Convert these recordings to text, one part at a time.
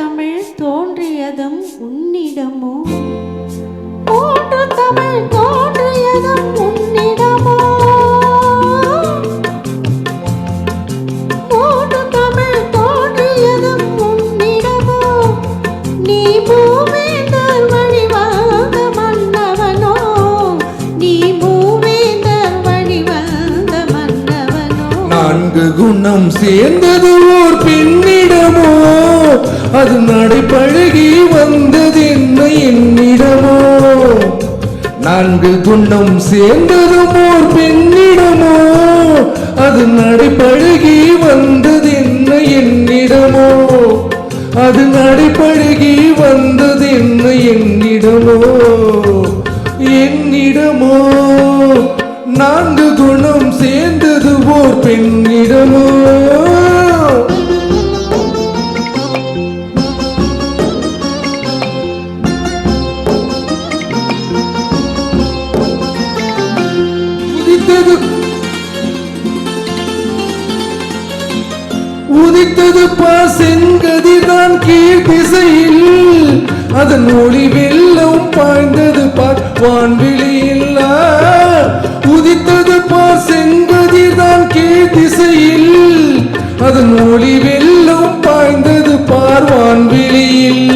தமிழ் தோன்றியதும் உன்னிடமோ மூன்று தமிழ் தோன்றியதும் உன்னிடமோ மூன்று தமிழ் தோன்றியதும் உன்னிடமோ நீ பூவேந்தர் வழிவந்த மன்னவனோ நீ பூவேந்தர் வழிவந்த மன்னவனோ நான்கு குணம் சேர்ந்தது ஓர் பெண்ணிடமோ அது நடைபழகி வந்தது என்ன என்னிடமோ நான்கு குணம் சேர்ந்ததும் ஓர் பெண்ணிடமோ அது நடைபழகி வந்தது என்ன என்னிடமோ அது நடைபழகி வந்தது என்ன என்னிடமோ என்னிடமோ நான்கு குணம் சேர்ந்தது ஓர் பெண்ணிடமோ உதித்தது செங்கதிர்தான் கீழ் திசையில் அதன் ஒளி வெள்ளம் பாய்ந்தது வான்வெளியில் உதித்தது செங்கதிர்தான் கீழ் திசையில் அதன் ஒளி வெள்ளம் பாய்ந்தது வான்வெளியில்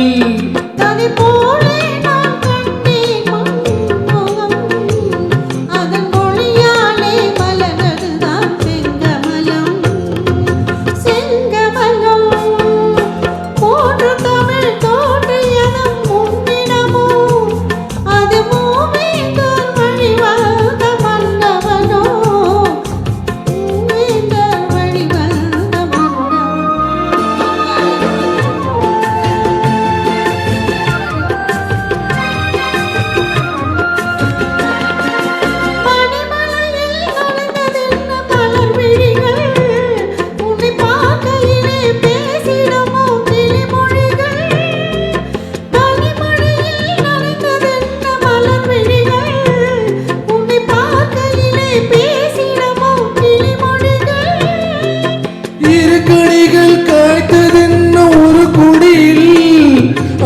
காய்த்ததென்ன ஒரு குடியில்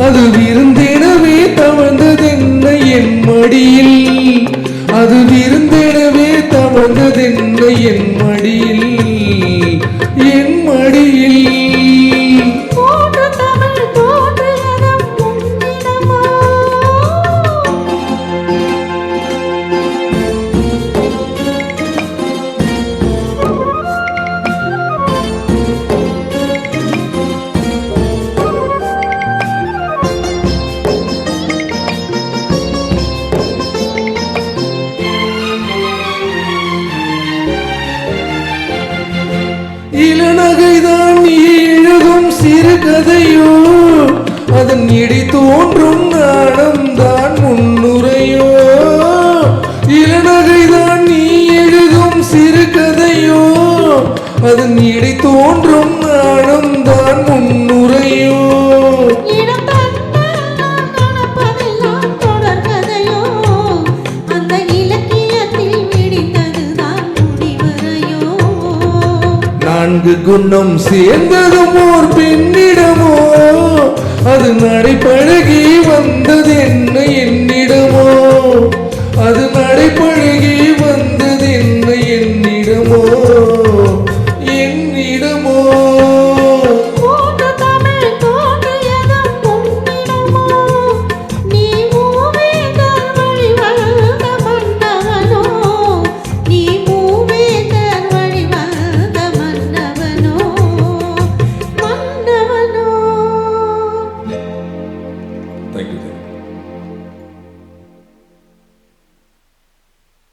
அது விருந்தெனவே தவழ்ந்ததென்ன என் மடியில் அது விருந்தெனவே தவழ்ந்ததென்ன என் மடியில் என் மடியில் இளநகைதான் நீ எழுதும் சிறு கதையோ அதன் இடை தோன்றும் நாணம்தான் முன்னுரையோ இளநகைதான் நீ எழுதும் சிறு கதையோ அதன் இடை தோன்றும் நாணம்தான் முன்னுரையோ நான்கு குணம் சேர்ந்ததும் ஓர் பெண்ணிடமோ அது நடைபழகி வந்தது என்ன